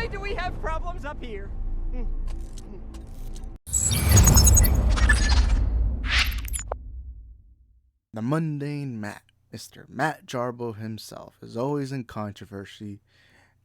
Boy, do we have problems up here. The mundane Matt, Mr. Matt Jarbo himself, is always in controversy,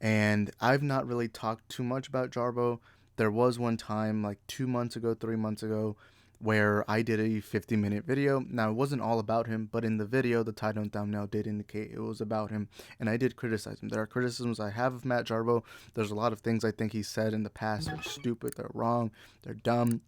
and I've not really talked too much about Jarbo. There was one time, like 2 months ago, 3 months ago, where I did a 50-minute video. Now, it wasn't all about him, but in the video, the title and thumbnail did indicate it was about him, and I did criticize him. There are criticisms I have of Matt Jarbo. There's a lot of things I think he said in the past are stupid, they're wrong, they're dumb.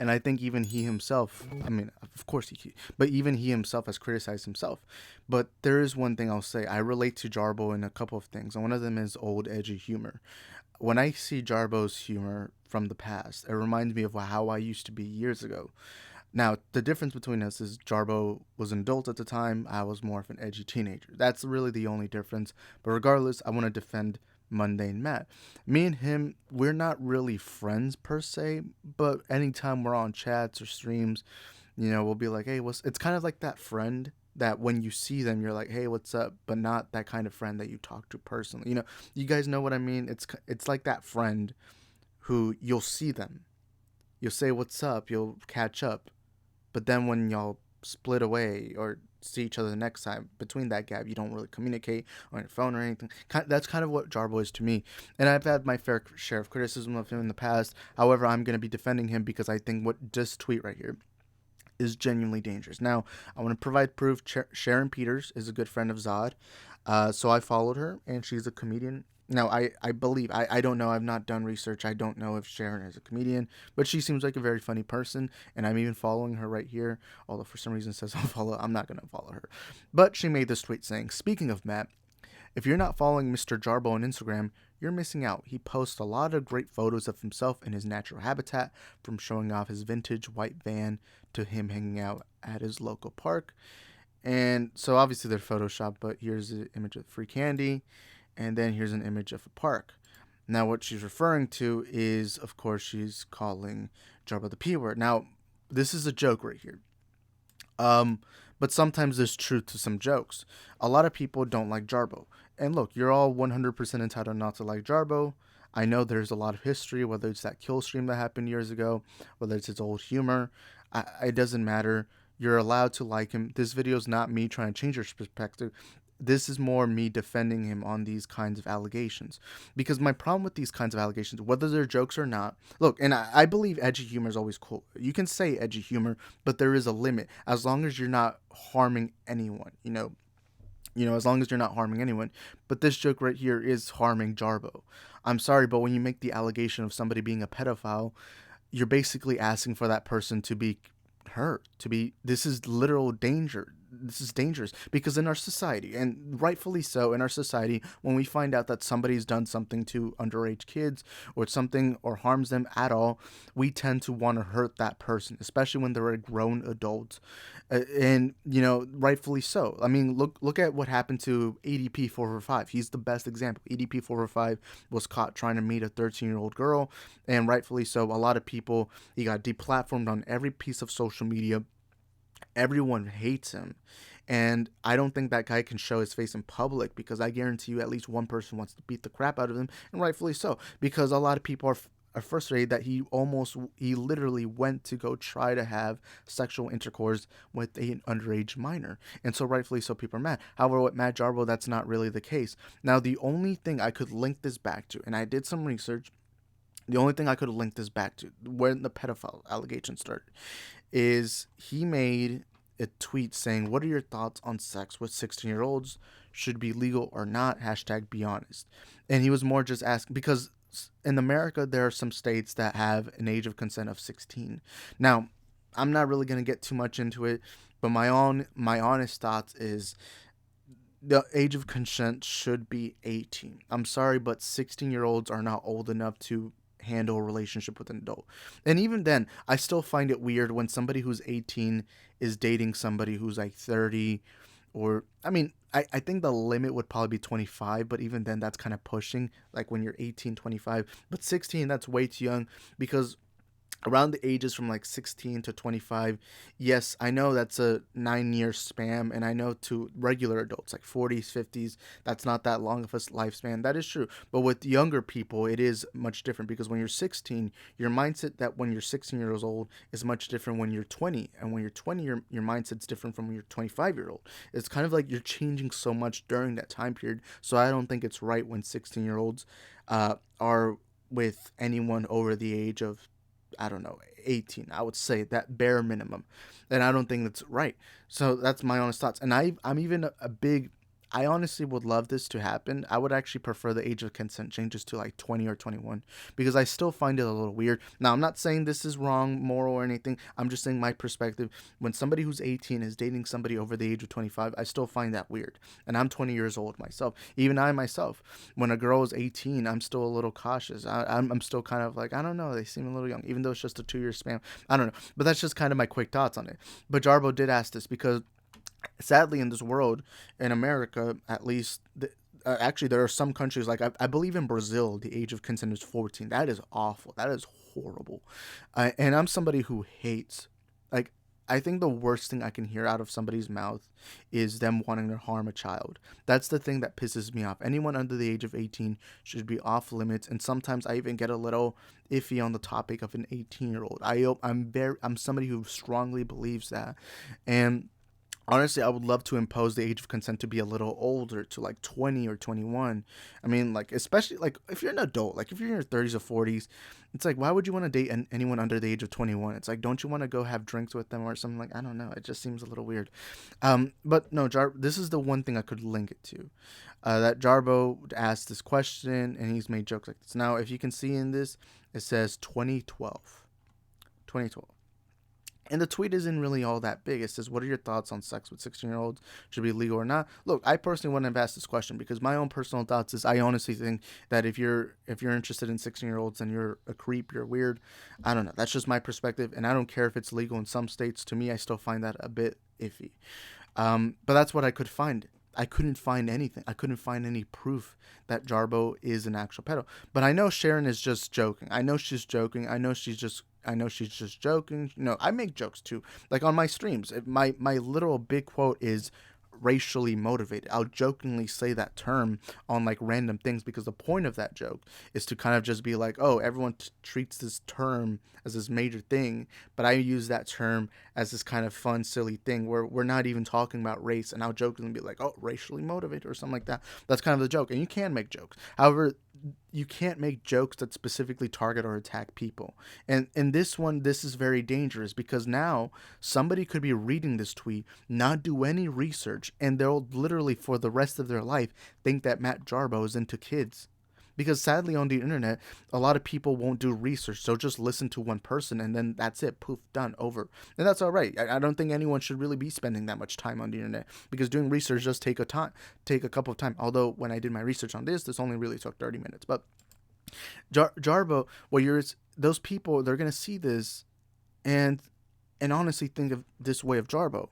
And I think even he himself, I mean, of course but even he himself has criticized himself. But there is one thing I'll say. I relate to Jarbo in a couple of things. And one of them is old, edgy humor. When I see Jarbo's humor from the past, it reminds me of how I used to be years ago. Now, the difference between us is Jarbo was an adult at the time. I was more of an edgy teenager. That's really the only difference. But regardless, I want to defend Mundane Matt. Me and him, we're not really friends per se, but anytime we're on chats or streams, we'll be like, hey, what's. It's kind of like that friend that when you see them, you're like, hey, what's up? But not that kind of friend that you talk to personally. You guys know what I mean? It's like that friend who you'll see them, you'll say what's up, you'll catch up, but then when y'all split away or see each other the next time, between that gap, you don't really communicate on your phone or anything. That's kind of what Jarbo is to me. And I've had my fair share of criticism of him in the past. However, I'm going to be defending him because I think what this tweet right here is genuinely dangerous. Now, I want to provide proof. Sharon Peters is a good friend of Zod. So I followed her, and she's a comedian. Now, I believe, I don't know, I've not done research, I don't know if Sharon is a comedian, but she seems like a very funny person, and I'm even following her right here, although for some reason it says I'm not going to follow her. But she made this tweet saying, speaking of Matt, if you're not following Mr. Jarbo on Instagram, you're missing out. He posts a lot of great photos of himself in his natural habitat, from showing off his vintage white van to him hanging out at his local park. And so obviously they're photoshopped, but here's an image of free candy, and then here's an image of a park. Now what she's referring to is, of course, she's calling Jarbo the P word. Now, this is a joke right here. But sometimes there's truth to some jokes. A lot of people don't like Jarbo. And look, you're all 100% entitled not to like Jarbo. I know there's a lot of history, whether it's that kill stream that happened years ago, whether it's his old humor. It doesn't matter. You're allowed to like him. This video is not me trying to change your perspective. This is more me defending him on these kinds of allegations. Because my problem with these kinds of allegations, whether they're jokes or not, look, and I believe edgy humor is always cool. You can say edgy humor, but there is a limit. As long as you're not harming anyone, as long as you're not harming anyone. But this joke right here is harming Jarbo. I'm sorry, but when you make the allegation of somebody being a pedophile, you're basically asking for that person to be hurt, this is literal danger. This is dangerous because in our society, and rightfully so, in our society, when we find out that somebody's done something to underage kids or harms them at all, we tend to want to hurt that person, especially when they're a grown adult. And rightfully so. I mean, look at what happened to ADP 445. He's the best example. ADP 445 was caught trying to meet a 13-year-old girl, and rightfully so. A lot of people, he got deplatformed on every piece of social media. Everyone hates him, and I don't think that guy can show his face in public, because I guarantee you at least one person wants to beat the crap out of him, and rightfully so, because a lot of people are frustrated that he literally went to go try to have sexual intercourse with an underage minor, and so rightfully so people are mad. However, with Matt Jarbo, that's not really the case. Now, the only thing I could link this back to, and I did some research, the only thing I could link this back to, when the pedophile allegation started, is he made a tweet saying, what are your thoughts on sex with 16-year-olds? Should be legal or not? Hashtag be honest. And he was more just asking, because in America, there are some states that have an age of consent of 16. Now, I'm not really going to get too much into it, but my honest thoughts is the age of consent should be 18. I'm sorry, but 16-year-olds are not old enough to handle a relationship with an adult. And even then, I still find it weird when somebody who's 18 is dating somebody who's like 30, or I think the limit would probably be 25, but even then that's kind of pushing, like when you're 18, 25, but 16, that's way too young, because around the ages from like 16 to 25. Yes, I know that's a 9 year span, and I know to regular adults like 40s, 50s, that's not that long of a lifespan. That is true. But with younger people, it is much different, because when you're 16, your mindset that when you're 16 years old is much different when you're 20. And when you're 20, your mindset's different from when you're 25-year old. It's kind of like you're changing so much during that time period. So I don't think it's right when 16-year-olds are with anyone over the age of, I don't know, 18. I would say that bare minimum. And I don't think that's right. So that's my honest thoughts. And I'm even a big, I honestly would love this to happen. I would actually prefer the age of consent changes to like 20 or 21, because I still find it a little weird. Now, I'm not saying this is wrong, moral, or anything. I'm just saying my perspective. When somebody who's 18 is dating somebody over the age of 25, I still find that weird. And I'm 20 years old myself. Even I myself, when a girl is 18, I'm still a little cautious. I'm still kind of like, I don't know, they seem a little young, even though it's just a 2 year span. I don't know. But that's just kind of my quick thoughts on it. But Jarbo did ask this because sadly in this world, in America at least, actually there are some countries like I believe in Brazil the age of consent is 14. That is awful. That is horrible. And I'm somebody who hates, like, I think the worst thing I can hear out of somebody's mouth is them wanting to harm a child. That's the thing that pisses me off. Anyone under the age of 18 should be off limits. And sometimes I even get a little iffy on the topic of an 18-year-old. I'm somebody who strongly believes that. And honestly, I would love to impose the age of consent to be a little older, to like 20 or 21. I mean, like, especially like if you're an adult, like if you're in your 30s or 40s, it's like, why would you want to date anyone under the age of 21? It's like, don't you want to go have drinks with them or something? Like, I don't know. It just seems a little weird. But no, this is the one thing I could link it to. That Jarbo asked this question and he's made jokes like this. Now, if you can see in this, it says 2012. 2012. And the tweet isn't really all that big. It says, "What are your thoughts on sex with 16-year-olds? Should be legal or not?" Look, I personally wouldn't have asked this question because my own personal thoughts is I honestly think that if you're interested in 16-year-olds and you're a creep, you're weird. I don't know. That's just my perspective, and I don't care if it's legal in some states. To me, I still find that a bit iffy. But that's what I could find. I couldn't find anything. I couldn't find any proof that Jarbo is an actual pedo. But I know Sharon is just joking. I know she's joking. I know she's just joking. No, I make jokes too. Like on my streams, my literal big quote is racially motivated. I'll jokingly say that term on like random things because the point of that joke is to kind of just be like, oh, everyone treats this term as this major thing, but I use that term as this kind of fun, silly thing where we're not even talking about race, and I'll jokingly be like, oh, racially motivated or something like that. That's kind of the joke, and you can make jokes. However, you can't make jokes that specifically target or attack people. And in this one, this is very dangerous because now somebody could be reading this tweet, not do any research, and they'll literally for the rest of their life think that Matt Jarbo is into kids. Because sadly on the internet, a lot of people won't do research. They'll just listen to one person and then that's it. Poof, done, over. And that's all right. I don't think anyone should really be spending that much time on the internet because doing research does take a couple of time. Although when I did my research on this only really took 30 minutes. But Jarbo, well, those people, they're going to see this and honestly think of this way of Jarbo.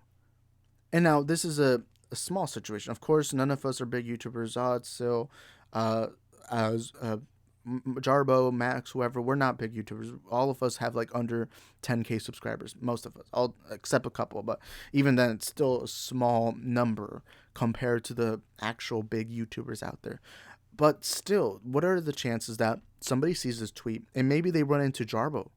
And now this is a small situation. Of course, none of us are big YouTubers. Odds, so uh, as Jarbo, Max, whoever, we're not big YouTubers. All of us have like under 10K subscribers. Most of us, all except a couple. But even then, it's still a small number compared to the actual big YouTubers out there. But still, what are the chances that somebody sees this tweet and maybe they run into Jarbo?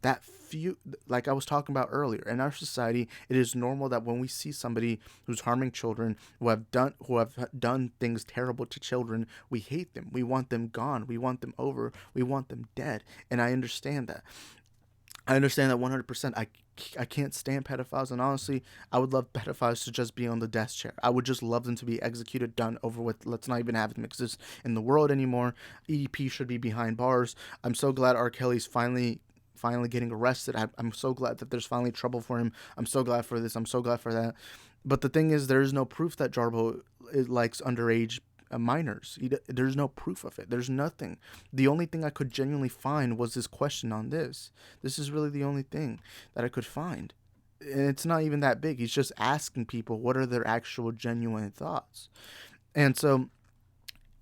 That few, like I was talking about earlier, in our society it is normal that when we see somebody who's harming children, who have done things terrible to children, we hate them, we want them gone, we want them over, we want them dead. And I understand that 100%. I can't stand pedophiles, and honestly, I would love pedophiles to just be on the death chair. I would just love them to be executed, done, over with. Let's not even have them exist in the world anymore. EDP should be behind bars. I'm so glad R. Kelly's finally getting arrested. I'm so glad that there's finally trouble for him. I'm so glad for this. I'm so glad for that. But the thing is, there is no proof that Jarbo likes underage minors. There's no proof of it. There's nothing. The only thing I could genuinely find was this question on this. This is really the only thing that I could find. And it's not even that big. He's just asking people what are their actual genuine thoughts. And so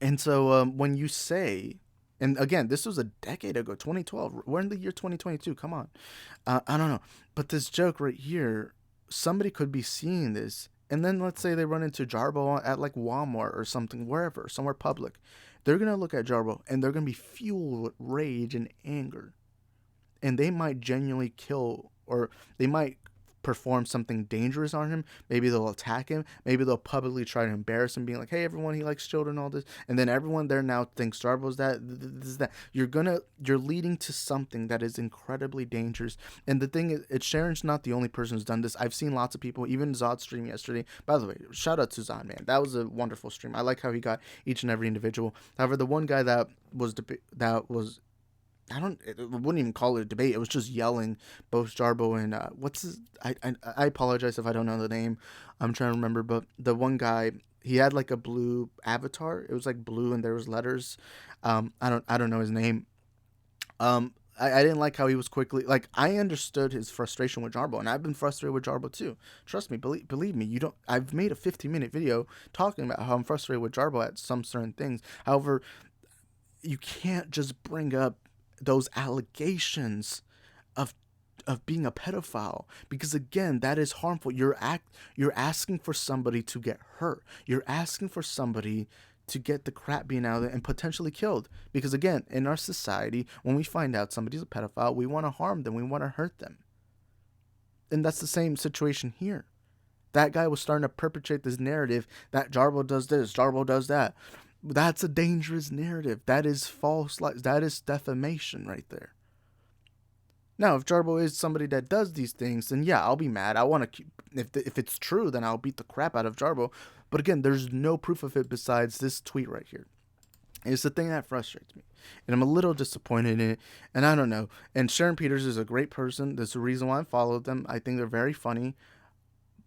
when you say And again, this was a decade ago, 2012. We're in the year 2022. Come on. I don't know. But this joke right here, somebody could be seeing this. And then let's say they run into Jarbo at like Walmart or something, wherever, somewhere public. They're going to look at Jarbo and they're going to be fueled with rage and anger. And they might genuinely kill, or they might perform something dangerous on him. Maybe they'll attack him. Maybe they'll publicly try to embarrass him, being like, "Hey, everyone, he likes children, all this." And then everyone there now thinks Jarbo's that, this, that. You're leading to something that is incredibly dangerous. And the thing is, Sharon's not the only person who's done this. I've seen lots of people, even Zod's stream yesterday. By the way, shout out to Zod, man. That was a wonderful stream. I like how he got each and every individual. However, the one guy that was I wouldn't even call it a debate. It was just yelling both Jarbo and what's his, I apologize if I don't know the name. I'm trying to remember, but the one guy, he had like a blue avatar. It was like blue and there was letters. I don't know his name. I didn't like how he was quickly, like, I understood his frustration with Jarbo, and I've been frustrated with Jarbo too. Trust me, believe me, I've made a 15-minute video talking about how I'm frustrated with Jarbo at some certain things. However, you can't just bring up those allegations of being a pedophile, because again, that is harmful. You're asking for somebody to get hurt. You're asking for somebody to get the crap being out of it and potentially killed, because again, in our society, when we find out somebody's a pedophile, we want to harm them, we want to hurt them. And that's the same situation here. That guy was starting to perpetrate this narrative that Jarbo does this, Jarbo does that. That's a dangerous narrative. That is false. That is defamation right there. Now, if Jarbo is somebody that does these things, then yeah, I'll be mad. I want to keep. If it's true, then I'll beat the crap out of Jarbo. But again, there's no proof of it besides this tweet right here. It's the thing that frustrates me, and I'm a little disappointed in it. And I don't know. And Sharon Peters is a great person. That's the reason why I followed them. I think they're very funny.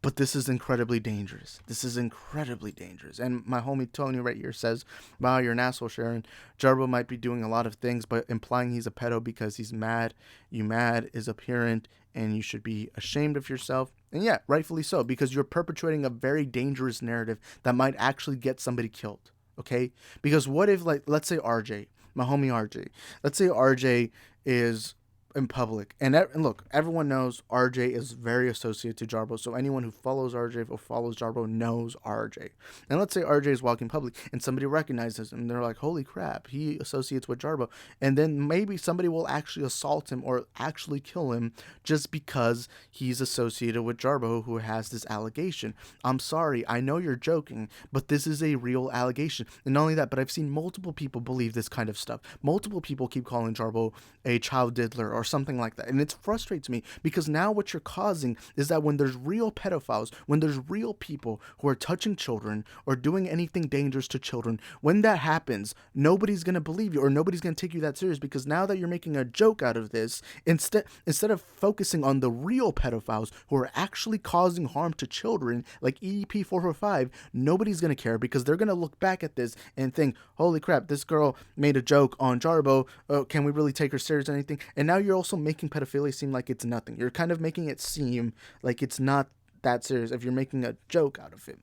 But this is incredibly dangerous. This is incredibly dangerous. And my homie Tony right here says, "Wow, you're an asshole, Sharon. Jarbo might be doing a lot of things, but implying he's a pedo because he's mad. You mad is apparent, and you should be ashamed of yourself." And yeah, rightfully so, because you're perpetuating a very dangerous narrative that might actually get somebody killed. Okay? Because what if, like, let's say RJ, my homie RJ. Let's say RJ is in public, and look, everyone knows RJ is very associated to Jarbo, so anyone who follows RJ or follows Jarbo knows RJ. And let's say RJ is walking public and somebody recognizes him and they're like, "Holy crap, he associates with Jarbo." And then maybe somebody will actually assault him or actually kill him just because he's associated with Jarbo, who has this allegation. I'm sorry, I know you're joking, but this is a real allegation. And not only that, but I've seen multiple people believe this kind of stuff. Multiple people keep calling Jarbo a child diddler or something like that. And it frustrates me, because now what you're causing is that when there's real pedophiles, when there's real people who are touching children or doing anything dangerous to children, when that happens, nobody's going to believe you, or nobody's going to take you that serious, because now that you're making a joke out of this, instead of focusing on the real pedophiles who are actually causing harm to children, like EDP 445, nobody's going to care, because they're going to look back at this and think, "Holy crap, this girl made a joke on Jarbo. Can we really take her serious or anything?" And now you're also making pedophilia seem like it's nothing. You're kind of making it seem like it's not that serious if you're making a joke out of it.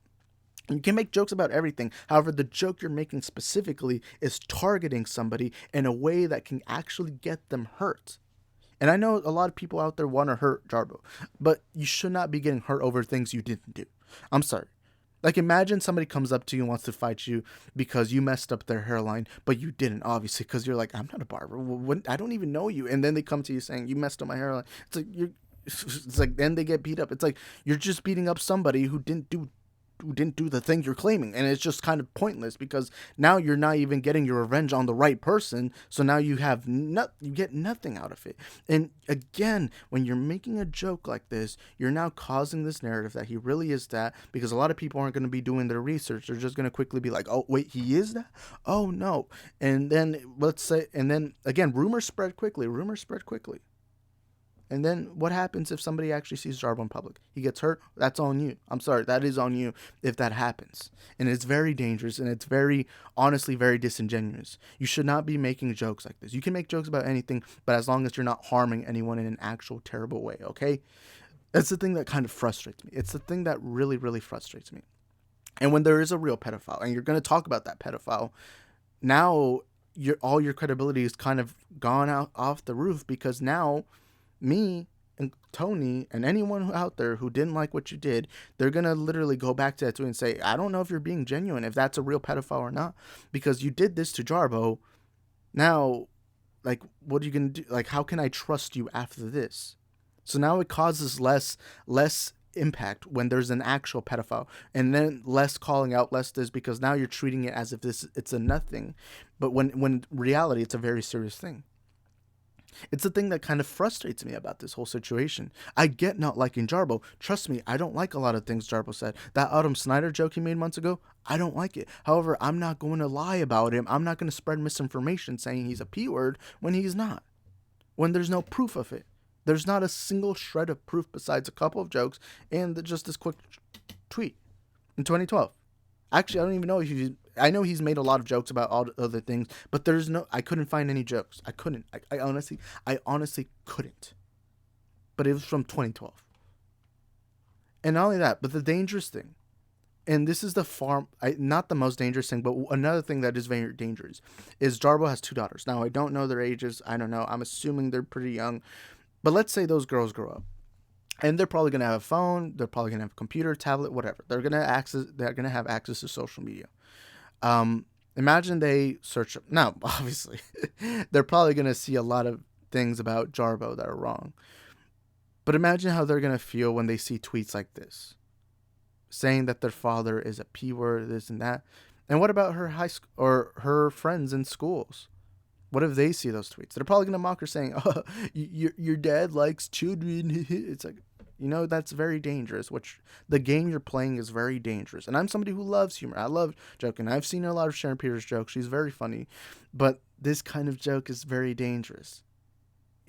You can make jokes about everything. However, the joke you're making specifically is targeting somebody in a way that can actually get them hurt. And I know a lot of people out there want to hurt Jarbo, but you should not be getting hurt over things you didn't do. I'm sorry. Like, imagine somebody comes up to you and wants to fight you because you messed up their hairline, but you didn't, obviously, because you're like, "I'm not a barber. I don't even know you." And then they come to you saying, "You messed up my hairline." It's like, it's like, then they get beat up. It's like, you're just beating up somebody who didn't do the thing you're claiming, and it's just kind of pointless, because now you're not even getting your revenge on the right person, so now you get nothing out of it. And again, when you're making a joke like this, you're now causing this narrative that he really is that, because a lot of people aren't going to be doing their research. They're just going to quickly be like, "Oh wait, he is that? Oh no." And then again, rumors spread quickly. And then what happens if somebody actually sees Jarbo in public? He gets hurt. That's on you. I'm sorry. That is on you if that happens. And it's very dangerous, and it's honestly, very disingenuous. You should not be making jokes like this. You can make jokes about anything, but as long as you're not harming anyone in an actual terrible way, okay? That's the thing that kind of frustrates me. It's the thing that really, really frustrates me. And when there is a real pedophile, and you're going to talk about that pedophile, now all your credibility is kind of gone out off the roof, because now me and Tony and anyone out there who didn't like what you did, they're gonna literally go back to that tweet and say, I don't know if you're being genuine, if that's a real pedophile or not, because you did this to Jarbo. Now, like, what are you gonna do? Like, how can I trust you after this? So now it causes less impact when there's an actual pedophile, and then less calling out, less this, because now you're treating it as if it's a nothing, but when reality it's a very serious thing. It's a thing that kind of frustrates me about this whole situation. I get not liking Jarbo. Trust me, I don't like a lot of things Jarbo said. That Adam Snyder joke he made months ago, I don't like it. However, I'm not going to lie about him. I'm not going to spread misinformation saying he's a P word when he's not. When there's no proof of it. There's not a single shred of proof besides a couple of jokes and just this quick tweet in 2012. Actually, I don't even know if I know he's made a lot of jokes about all other things, but I couldn't find any jokes. I couldn't. I honestly couldn't. But it was from 2012. And not only that, but the dangerous thing, and this is not the most dangerous thing, but another thing that is very dangerous, is Jarbo has 2 daughters. Now, I don't know their ages. I don't know. I'm assuming they're pretty young. But let's say those girls grow up. And they're probably going to have a phone. They're probably going to have a computer, tablet, whatever. They're going to have access to social media. Imagine they search. Now, obviously, they're probably going to see a lot of things about Jarbo that are wrong. But imagine how they're going to feel when they see tweets like this, saying that their father is a P word, this and that. And what about her high school or her friends in schools? What if they see those tweets? They're probably going to mock her, saying, "Oh, your dad likes children." It's like, that's very dangerous. The game you're playing is very dangerous. And I'm somebody who loves humor. I love joking. I've seen a lot of Sharon Peters jokes. She's very funny. But this kind of joke is very dangerous.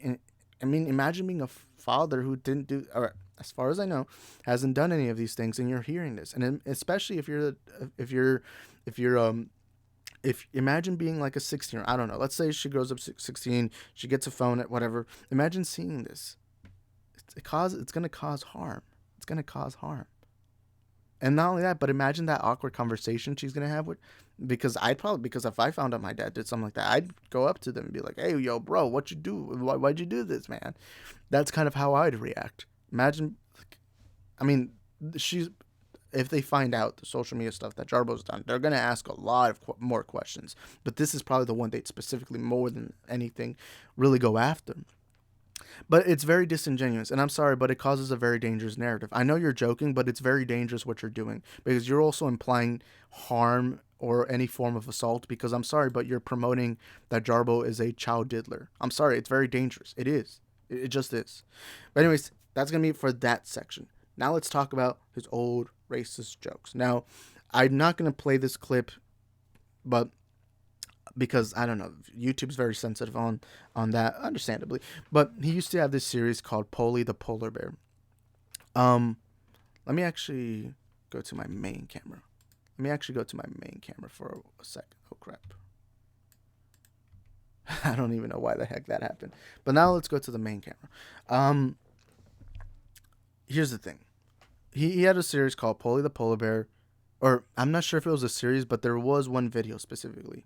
And I mean, imagine being a father who didn't do, or as far as I know, hasn't done any of these things, and you're hearing this. And especially if imagine being like a 16 I don't know, let's say she grows up 16, she gets a phone at whatever. Imagine seeing this. It's going to cause harm. It's going to cause harm. And not only that, but imagine that awkward conversation she's going to have because if I found out my dad did something like that, I'd go up to them and be like, "Hey, yo, bro, what you do? Why'd you do this, man?" That's kind of how I'd react. Imagine, if they find out the social media stuff that Jarbo's done, they're going to ask a lot of more questions. But this is probably the one they'd specifically, more than anything, really go after. But it's very disingenuous, and I'm sorry, but it causes a very dangerous narrative. I know you're joking, but it's very dangerous what you're doing, because you're also implying harm or any form of assault, because I'm sorry, but you're promoting that Jarbo is a child diddler. I'm sorry, it's very dangerous. It is. It just is. But anyways, that's going to be it for that section. Now let's talk about his old racist jokes. Now, I'm not going to play this clip, but because I don't know, YouTube's very sensitive on that, understandably. But he used to have this series called Polly the Polar Bear. Let me actually go to my main camera. For a second. Oh crap. I don't even know why the heck that happened. But now let's go to the main camera. Here's the thing. He had a series called Polly the Polar Bear, or I'm not sure if it was a series, but there was one video specifically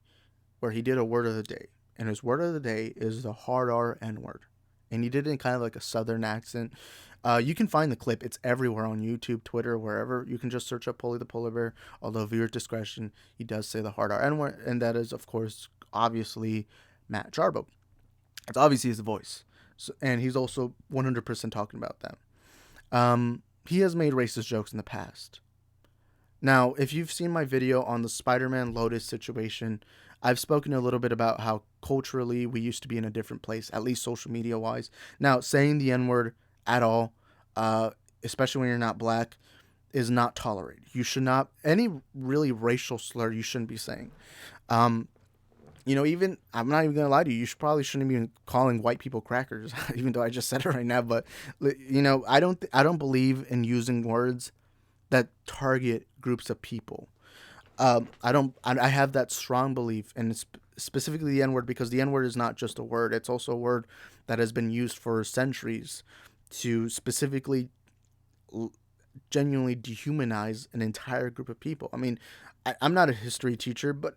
where he did a word of the day. And his word of the day is the hard R N-word. And he did it in kind of like a southern accent. You can find the clip. It's everywhere on YouTube, Twitter, wherever. You can just search up Polly the Polar Bear. Although viewer discretion, he does say the hard R N-word. And that is, of course, obviously Matt Jarbo. It's obviously his voice. So, and he's also 100% talking about that. He has made racist jokes in the past. Now, if you've seen my video on the Spider-Man Lotus situation, I've spoken a little bit about how culturally we used to be in a different place, at least social media wise. Now, saying the N-word at all, especially when you're not black, is not tolerated. You should not, any really racial slur you shouldn't be saying. Even, I'm not even going to lie to you, probably shouldn't be calling white people crackers, even though I just said it right now. But, I don't believe in using words that target groups of people. I have that strong belief, and specifically the N-word, because the N-word is not just a word. It's also a word that has been used for centuries to specifically genuinely dehumanize an entire group of people. I mean, I'm not a history teacher, but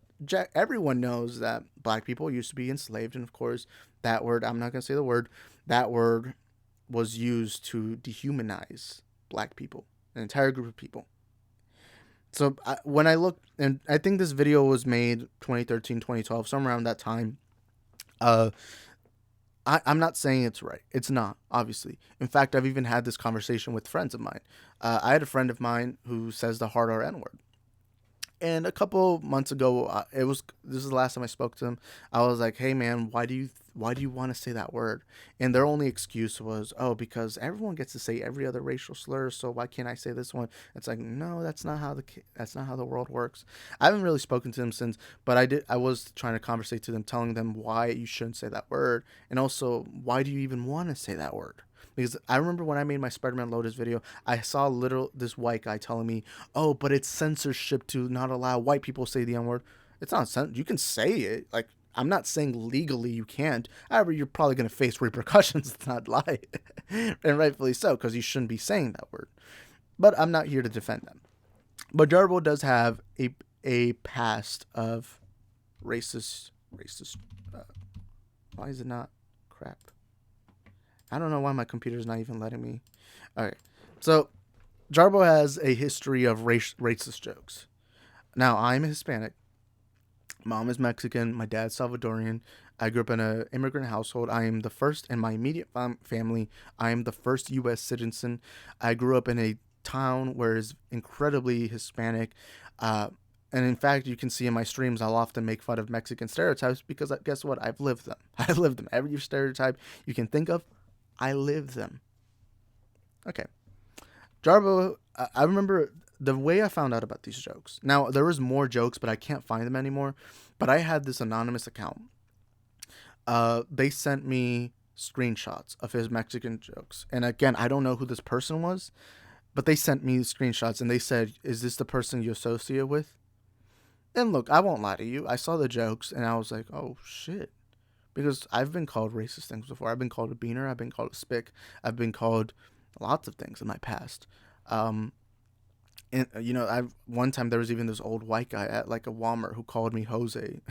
everyone knows that black people used to be enslaved, and of course, that word, I'm not gonna say the word, that word was used to dehumanize black people, an entire group of people. So when I look, and I think this video was made 2013, 2012, somewhere around that time. Uh, I'm not saying it's right. It's not, obviously. In fact, I've even had this conversation with friends of mine. I had a friend of mine who says the hard R N word. And a couple months ago, this is the last time I spoke to them. I was like, "Hey man, why do you want to say that word?" And their only excuse was, "Oh, because everyone gets to say every other racial slur, so why can't I say this one?" It's like, no, that's not how the world works. I haven't really spoken to them since, but I was trying to conversate to them, telling them why you shouldn't say that word, and also why do you even want to say that word? Because I remember when I made my Spider-Man Lotus video, I saw this white guy telling me, "Oh, but it's censorship to not allow white people to say the N-word." It's not you can say it. Like, I'm not saying legally you can't. However, you're probably going to face repercussions. Let's not lie, and rightfully so, because you shouldn't be saying that word. But I'm not here to defend them. But Jarbo does have a past of racist. Uh, why is it not? Crap. I don't know why my computer's not even letting me. All right. So, Jarbo has a history of racist jokes. Now, I'm Hispanic. Mom is Mexican. My dad's Salvadorian. I grew up in an immigrant household. I am the first in my immediate family. I am the first U.S. citizen. I grew up in a town where it's incredibly Hispanic. And in fact, you can see in my streams, I'll often make fun of Mexican stereotypes because guess what? I've lived them. I've lived them. Every stereotype you can think of, I live them. Okay. Jarbo, I remember the way I found out about these jokes. Now, there was more jokes, but I can't find them anymore. But I had this anonymous account. They sent me screenshots of his Mexican jokes. And again, I don't know who this person was, but they sent me screenshots and they said, "Is this the person you associate with?" And look, I won't lie to you. I saw the jokes and I was like, oh shit. Because I've been called racist things before. I've been called a beaner. I've been called a spick. I've been called lots of things in my past. And one time there was even this old white guy at like a Walmart who called me Jose.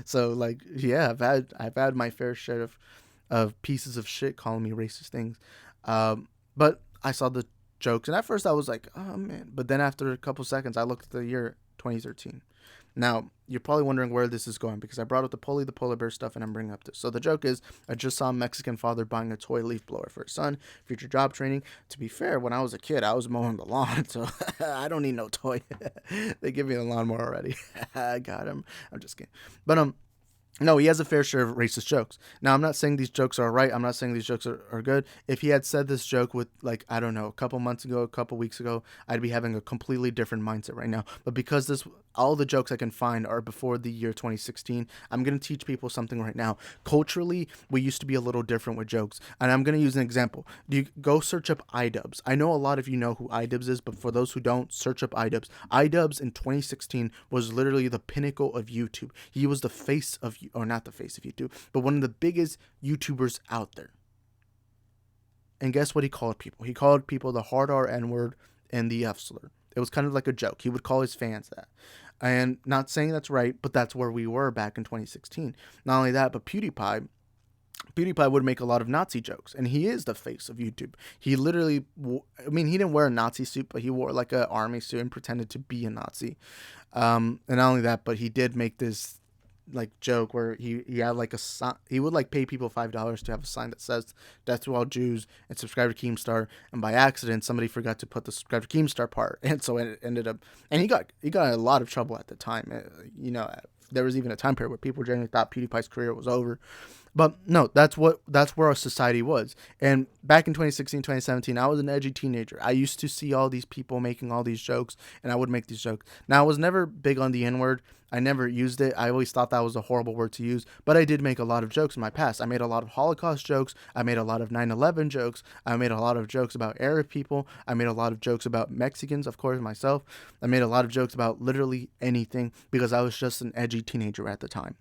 So like, yeah, I've had my fair share of pieces of shit calling me racist things. But I saw the jokes and at first I was like, oh man. But then after a couple seconds, I looked at the year 2013. Now, you're probably wondering where this is going because I brought up the polar bear stuff and I'm bringing up this. So the joke is, I just saw a Mexican father buying a toy leaf blower for his son, future job training. To be fair, when I was a kid, I was mowing the lawn, so I don't need no toy. They give me the lawnmower already. I got him. I'm just kidding. But no, he has a fair share of racist jokes. Now, I'm not saying these jokes are right. I'm not saying these jokes are good. If he had said this joke with, like, I don't know, a couple months ago, a couple weeks ago, I'd be having a completely different mindset right now. But because all the jokes I can find are before the year 2016, I'm going to teach people something right now. Culturally, we used to be a little different with jokes. And I'm going to use an example. Do you go search up iDubbbz? I know a lot of you know who iDubbbz is, but for those who don't, search up iDubbbz. iDubbbz in 2016 was literally the pinnacle of YouTube. He was the face of, or not the face of YouTube, but one of the biggest YouTubers out there. And guess what he called people? He called people the hard R N word and the F slur. It was kind of like a joke. He would call his fans that. And not saying that's right, but that's where we were back in 2016. Not only that, but PewDiePie would make a lot of Nazi jokes, and he is the face of YouTube. He literally, he didn't wear a Nazi suit, but he wore like an army suit and pretended to be a Nazi. And not only that, but he did make this like joke where he had like a sign. He would like pay people $5 to have a sign that says "Death to all Jews" and "Subscribe to Keemstar." And by accident, somebody forgot to put the "Subscribe to Keemstar" part, and so it ended up. And he got a lot of trouble at the time. There was even a time period where people generally thought PewDiePie's career was over. But no, that's where our society was. And back in 2016, 2017, I was an edgy teenager. I used to see all these people making all these jokes, and I would make these jokes. Now, I was never big on the N-word. I never used it. I always thought that was a horrible word to use. But I did make a lot of jokes in my past. I made a lot of Holocaust jokes. I made a lot of 9/11 jokes. I made a lot of jokes about Arab people. I made a lot of jokes about Mexicans, of course, myself. I made a lot of jokes about literally anything because I was just an edgy teenager at the time.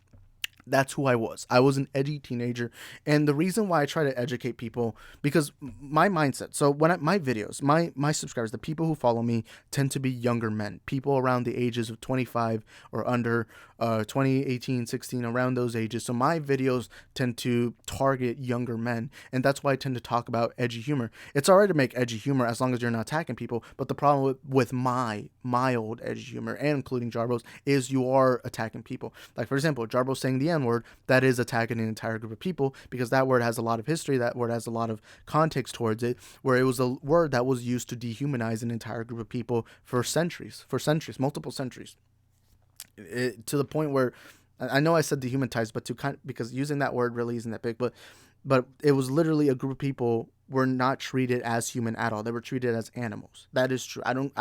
That's who I was. I was an edgy teenager. And the reason why I try to educate people, because my mindset, so my videos, my subscribers, the people who follow me tend to be younger men, people around the ages of 25 or under, 20, 18, 16, around those ages. So my videos tend to target younger men. And that's why I tend to talk about edgy humor. It's all right to make edgy humor as long as you're not attacking people. But the problem with my old edgy humor, and including Jarbo's, is you are attacking people. Like, for example, Jarbo saying the N-word, that is attacking an entire group of people, because that word has a lot of history, that word has a lot of context towards it, where it was a word that was used to dehumanize an entire group of people for centuries, multiple centuries. To the point where, I know I said dehumanize, but because using that word really isn't that big, but it was literally a group of people were not treated as human at all. They were treated as animals. That is true. I don't,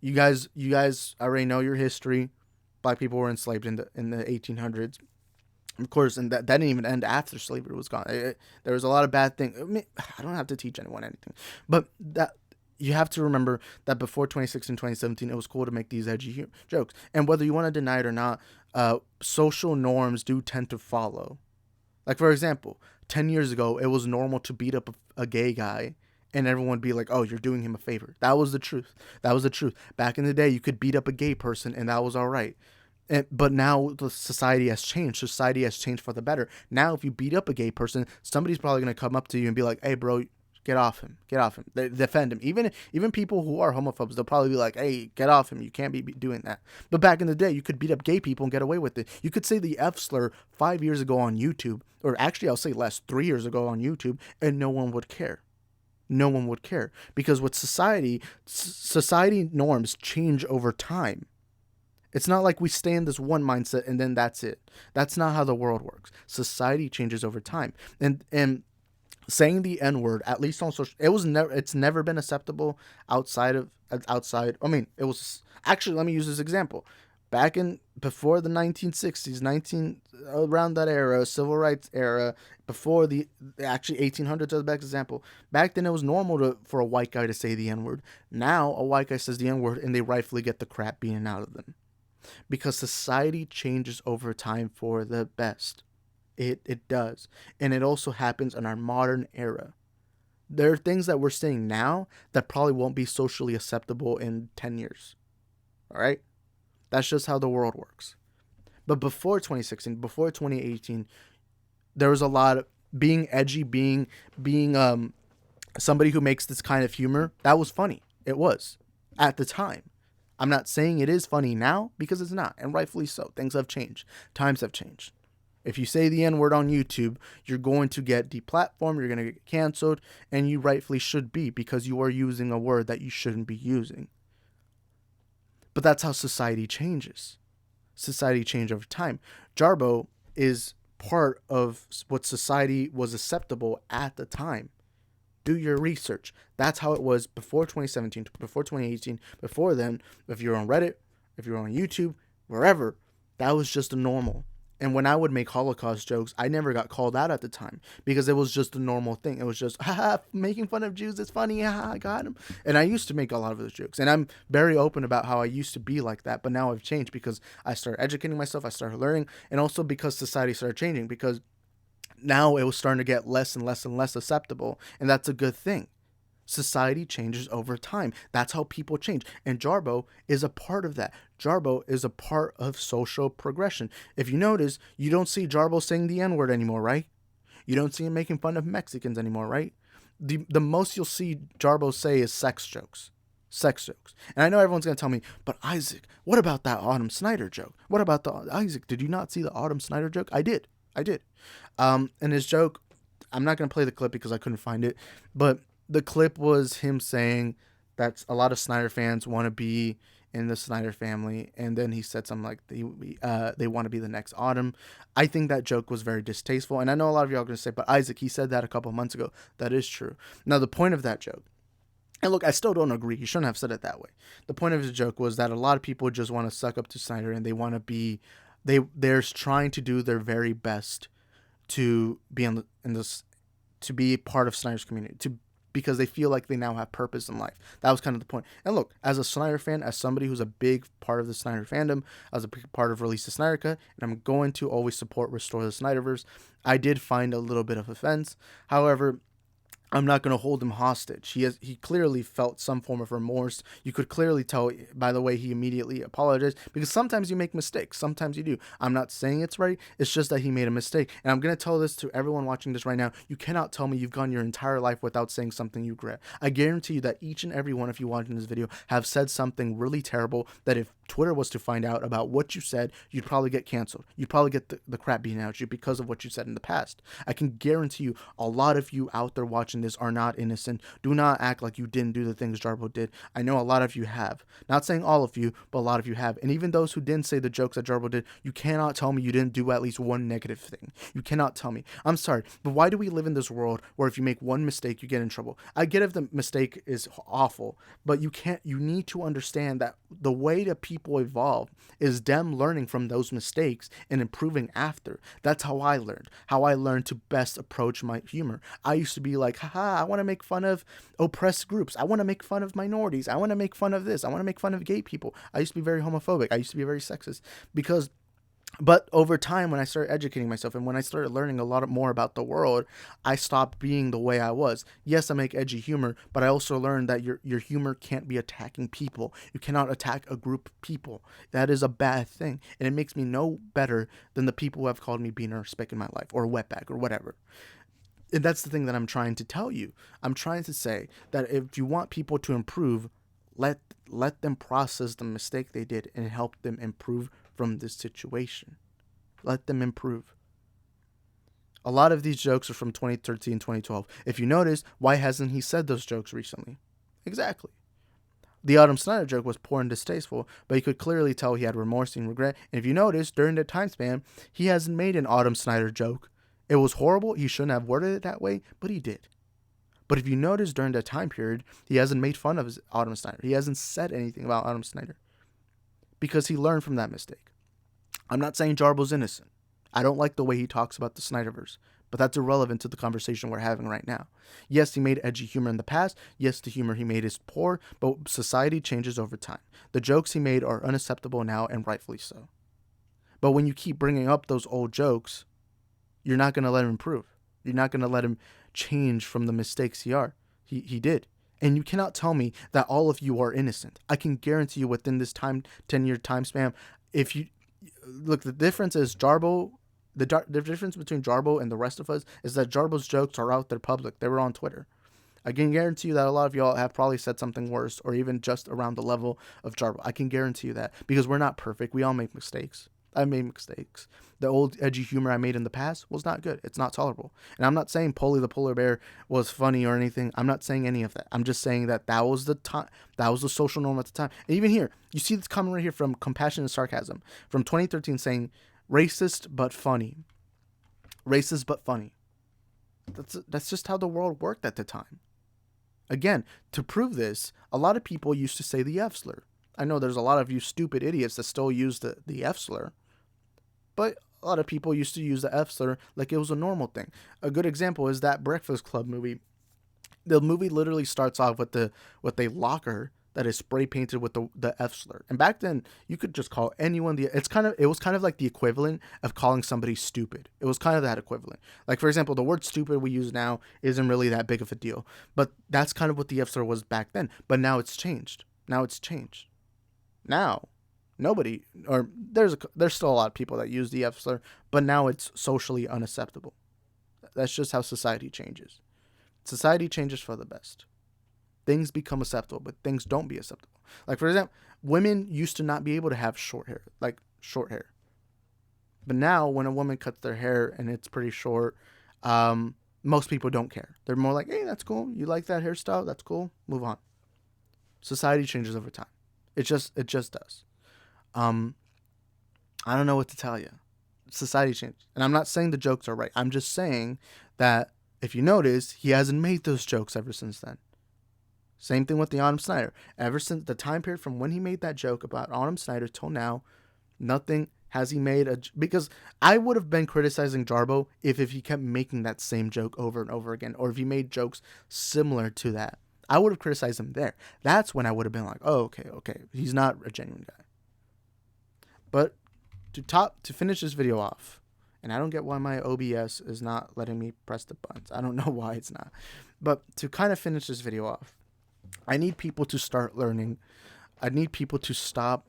you guys already know your history. Black people were enslaved in the 1800s, of course, and that didn't even end after slavery was gone. There was a lot of bad things. I mean, I don't have to teach anyone anything, but that you have to remember that before 2016, 2017, it was cool to make these edgy jokes. And whether you want to deny it or not, social norms do tend to follow. Like, for example, 10 years ago, it was normal to beat up a gay guy, and everyone would be like, oh, you're doing him a favor. That was the truth. Back in the day, you could beat up a gay person, and that was all right. But now the society has changed. Society has changed for the better. Now, if you beat up a gay person, somebody's probably going to come up to you and be like, hey, bro, get off him. They defend him. Even people who are homophobes, they'll probably be like, hey, get off him. You can't be doing that. But back in the day, you could beat up gay people and get away with it. You could say the F slur 5 years ago on YouTube, or actually I'll say less, 3 years ago on YouTube, and no one would care. No one would care. Because with society norms change over time. It's not like we stay in this one mindset and then that's it. That's not how the world works. Society changes over time. And saying the N-word, at least on social, it's never been acceptable outside. I mean, it was actually, let me use this example. Before the 1960s, around that era, civil rights era, before the actually 1800s, as a best example. Back then, it was normal for a white guy to say the N-word. Now, a white guy says the N-word, and they rightfully get the crap beaten out of them, because society changes over time for the best. It does, and it also happens in our modern era. There are things that we're saying now that probably won't be socially acceptable in 10 years. All right? That's just how the world works. But before 2016, before 2018, there was a lot of being edgy, being somebody who makes this kind of humor. That was funny. It was at the time. I'm not saying it is funny now, because it's not, and rightfully so. Things have changed. Times have changed. If you say the N-word on YouTube, you're going to get deplatformed, you're going to get canceled, and you rightfully should be, because you are using a word that you shouldn't be using. But that's how society changes. Society changes over time. Jarbo is part of what society was acceptable at the time. Do your research. That's how it was before 2017, before 2018, before then. If you're on Reddit, if you're on YouTube, wherever, that was just a normal. And when I would make Holocaust jokes, I never got called out at the time, because it was just a normal thing. It was just, haha, making fun of Jews is funny, haha, I got him. And I used to make a lot of those jokes. And I'm very open about how I used to be like that, but now I've changed, because I started educating myself, I started learning, and also because society started changing, because now it was starting to get less and less and less acceptable, and that's a good thing. Society changes over time. That's how people change. And Jarbo is a part of that. Jarbo is a part of social progression. If you notice, you don't see Jarbo saying the N-word anymore, right? You don't see him making fun of Mexicans anymore, right? The most you'll see Jarbo say is sex jokes. Sex jokes. And I know everyone's going to tell me, but Isaac, what about that Autumn Snyder joke? What about Isaac, did you not see the Autumn Snyder joke? I did. And his joke, I'm not going to play the clip because I couldn't find it, but the clip was him saying that a lot of Snyder fans want to be in the Snyder family, and then he said something like they want to be the next Autumn. I think that joke was very distasteful, and I know a lot of y'all are going to say, but Isaac, he said that a couple months ago. That is true. Now, the point of that joke, and look, I still don't agree. He shouldn't have said it that way. The point of his joke was that a lot of people just want to suck up to Snyder, and they want to be, they're trying to do their very best to be to be part of Snyder's community, because they feel like they now have purpose in life. That was kind of the point. And look, as a Snyder fan, as somebody who's a big part of the Snyder fandom, as a big part of Release the Snyder Cut, and I'm going to always support Restore the Snyderverse, I did find a little bit of offense. However, I'm not going to hold him hostage. He clearly felt some form of remorse. You could clearly tell by the way he immediately apologized, because sometimes you make mistakes. Sometimes you do. I'm not saying it's right. It's just that he made a mistake. And I'm going to tell this to everyone watching this right now. You cannot tell me you've gone your entire life without saying something you regret. I guarantee you that each and every one of you watching this video have said something really terrible that if Twitter was to find out about what you said, you'd probably get canceled. You'd probably get the crap beaten out of you because of what you said in the past. I can guarantee you a lot of you out there watching this are not innocent. Do not act like you didn't do the things Jarbo did. I know a lot of you have. Not saying all of you, but a lot of you have. And even those who didn't say the jokes that Jarbo did, you cannot tell me you didn't do at least one negative thing. You cannot tell me. I'm sorry, but why do we live in this world where if you make one mistake, you get in trouble? I get if the mistake is awful, but you need to understand that the way that people evolve is them learning from those mistakes and improving after. That's how I learned. How I learned to best approach my humor. I used to be like, haha, I want to make fun of oppressed groups. I want to make fun of minorities. I want to make fun of this. I want to make fun of gay people. I used to be very homophobic. I used to be very sexist but over time, when I started educating myself and when I started learning a lot more about the world, I stopped being the way I was. Yes, I make edgy humor, but I also learned that your humor can't be attacking people. You cannot attack a group of people. That is a bad thing. And it makes me no better than the people who have called me being a speck in my life or a wetback or whatever. And that's the thing that I'm trying to tell you. I'm trying to say that if you want people to improve, let them process the mistake they did and help them improve from this situation. Let them improve. A lot of these jokes are from 2013, 2012. If you notice, why hasn't he said those jokes recently? Exactly. The Adam Snyder joke was poor and distasteful, but you could clearly tell he had remorse and regret. And if you notice, during the time span, he hasn't made an Adam Snyder joke. It was horrible. He shouldn't have worded it that way, but he did. But if you notice, during that time period, he hasn't made fun of Adam Snyder. He hasn't said anything about Adam Snyder because he learned from that mistake. I'm not saying Jarbo's innocent. I don't like the way he talks about the Snyderverse, but that's irrelevant to the conversation we're having right now. Yes, he made edgy humor in the past. Yes, the humor he made is poor, but society changes over time. The jokes he made are unacceptable now, and rightfully so. But when you keep bringing up those old jokes, you're not going to let him improve. You're not going to let him change from the mistakes he did. And you cannot tell me that all of you are innocent. I can guarantee you within this 10-year time span, if you look, the difference is Jarbo. The difference between Jarbo and the rest of us is that Jarbo's jokes are out there public. They were on Twitter. I can guarantee you that a lot of y'all have probably said something worse or even just around the level of Jarbo. I can guarantee you that because we're not perfect. We all make mistakes. I made mistakes. The old edgy humor I made in the past was not good. It's not tolerable. And I'm not saying Polly the Polar Bear was funny or anything. I'm not saying any of that. I'm just saying that that was the time. That was the social norm at the time. And even here, you see this comment right here from Compassion and Sarcasm from 2013 saying, racist but funny. Racist but funny. That's just how the world worked at the time. Again, to prove this, a lot of people used to say the F slur. I know there's a lot of you stupid idiots that still use the F slur. But a lot of people used to use the F slur like it was a normal thing. A good example is that Breakfast Club movie. The movie literally starts off with a locker that is spray painted with the F slur. And back then, you could just call anyone it was kind of like the equivalent of calling somebody stupid. It was kind of that equivalent. Like, for example, the word stupid we use now isn't really that big of a deal. But that's kind of what the F slur was back then. But now it's changed. Now, nobody, or there's still a lot of people that use the F slur, but now it's socially unacceptable. That's just how society changes. Society changes for the best. Things become acceptable, but things don't be acceptable. Like, for example, women used to not be able to have short hair. But now, when a woman cuts their hair and it's pretty short, most people don't care. They're more like, hey, that's cool. You like that hairstyle? That's cool. Move on. Society changes over time. It just does. I don't know what to tell you. Society changed. And I'm not saying the jokes are right. I'm just saying that if you notice, he hasn't made those jokes ever since then. Same thing with the Adam Snyder. Ever since the time period from when he made that joke about Adam Snyder till now, nothing Has he made because I would have been criticizing Jarbo if he kept making that same joke over and over again, or if he made jokes similar to that. I would have criticized him there. That's when I would have been like, oh, okay, he's not a genuine guy. But to finish this video off, and I don't get why my OBS is not letting me press the buttons. I don't know why it's not. But to kind of finish this video off, I need people to start learning. I need people to stop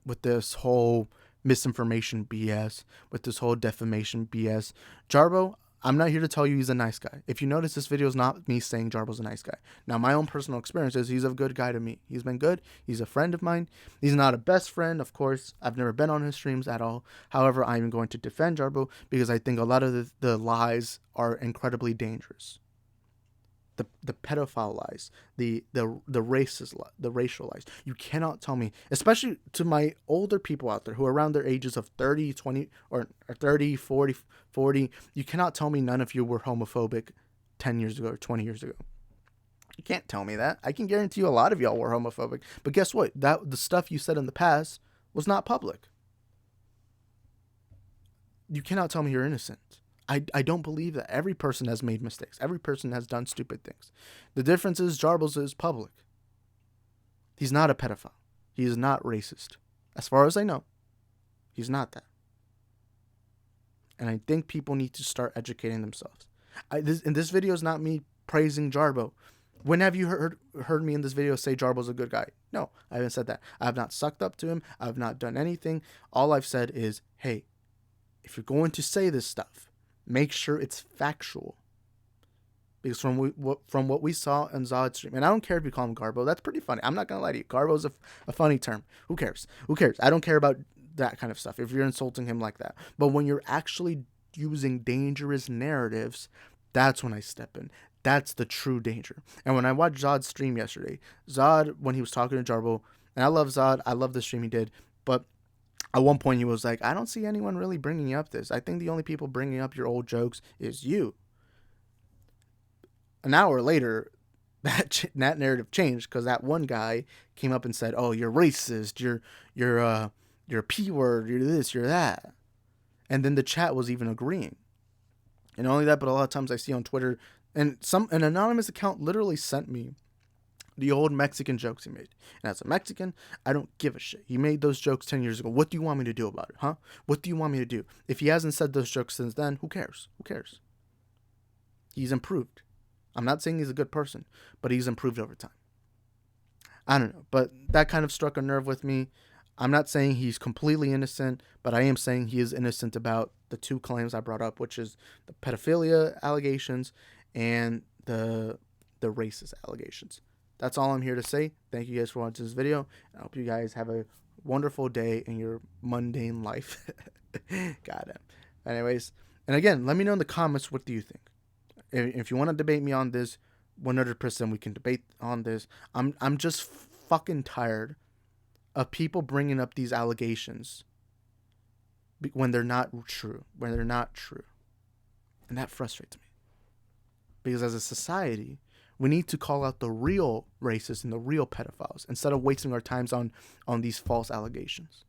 with this whole misinformation BS, with this whole defamation BS. Jarbo, I'm not here to tell you he's a nice guy. If you notice, this video is not me saying Jarbo's a nice guy. Now, my own personal experience is he's a good guy to me. He's been good. He's a friend of mine. He's not a best friend, of course. I've never been on his streams at all. However, I'm going to defend Jarbo because I think a lot of the lies are incredibly dangerous. The pedophile lies, the racist, the racial lies. You cannot tell me, especially to my older people out there who are around their ages of 30, 20, or 30, 40, you cannot tell me none of you were homophobic 10 years ago or 20 years ago. You can't tell me that. I can guarantee you a lot of y'all were homophobic. But guess what? The stuff you said in the past was not public. You cannot tell me you're innocent. I don't believe that. Every person has made mistakes. Every person has done stupid things. The difference is Jarbo's is public. He's not a pedophile. He is not racist. As far as I know, he's not that. And I think people need to start educating themselves. This video is not me praising Jarbo. When have you heard me in this video say Jarbo's a good guy? No, I haven't said that. I have not sucked up to him. I have not done anything. All I've said is, hey, if you're going to say this stuff, make sure it's factual. Because from what we saw in Zod's stream, and I don't care if you call him Garbo, that's pretty funny. I'm not going to lie to you. Garbo's a funny term. Who cares? Who cares? I don't care about that kind of stuff if you're insulting him like that. But when you're actually using dangerous narratives, that's when I step in. That's the true danger. And when I watched Zod's stream yesterday, Zod, when he was talking to Jarbo, and I love Zod, I love the stream he did, but at one point, he was like, I don't see anyone really bringing up this. I think the only people bringing up your old jokes is you. An hour later, that narrative changed because that one guy came up and said, oh, you're racist. You're a P word. You're this, you're that. And then the chat was even agreeing. And not only that, but a lot of times I see on Twitter, and an anonymous account literally sent me the old Mexican jokes he made. And as a Mexican, I don't give a shit. He made those jokes 10 years ago. What do you want me to do about it, huh? What do you want me to do? If he hasn't said those jokes since then, who cares? Who cares? He's improved. I'm not saying he's a good person, but he's improved over time. I don't know, but that kind of struck a nerve with me. I'm not saying he's completely innocent, but I am saying he is innocent about the two claims I brought up, which is the pedophilia allegations and the racist allegations. That's all I'm here to say. Thank you guys for watching this video. I hope you guys have a wonderful day in your mundane life. Got it. Anyways, and again, let me know in the comments, what do you think? If you want to debate me on this, 100% we can debate on this. I'm just fucking tired of people bringing up these allegations when they're not true. When they're not true. And that frustrates me. Because as a society, we need to call out the real racists and the real pedophiles instead of wasting our times on these false allegations.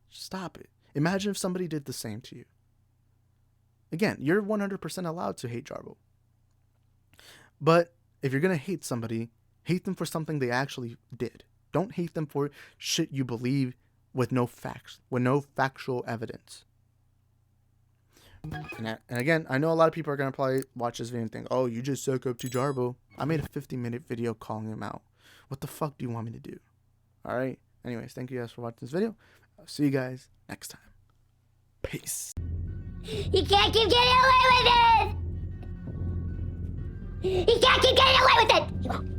Stop it. Imagine if somebody did the same to you. Again, you're 100% allowed to hate Jarbo. But if you're going to hate somebody, hate them for something they actually did. Don't hate them for shit you believe with no facts, with no factual evidence. And again, I know a lot of people are going to probably watch this video and think, oh, you just suck up to Jarbo. I made a 50-minute video calling him out. What the fuck do you want me to do? All right. Anyways, thank you guys for watching this video. I'll see you guys next time. Peace. He can't keep getting away with it! He can't keep getting away with it! He won't.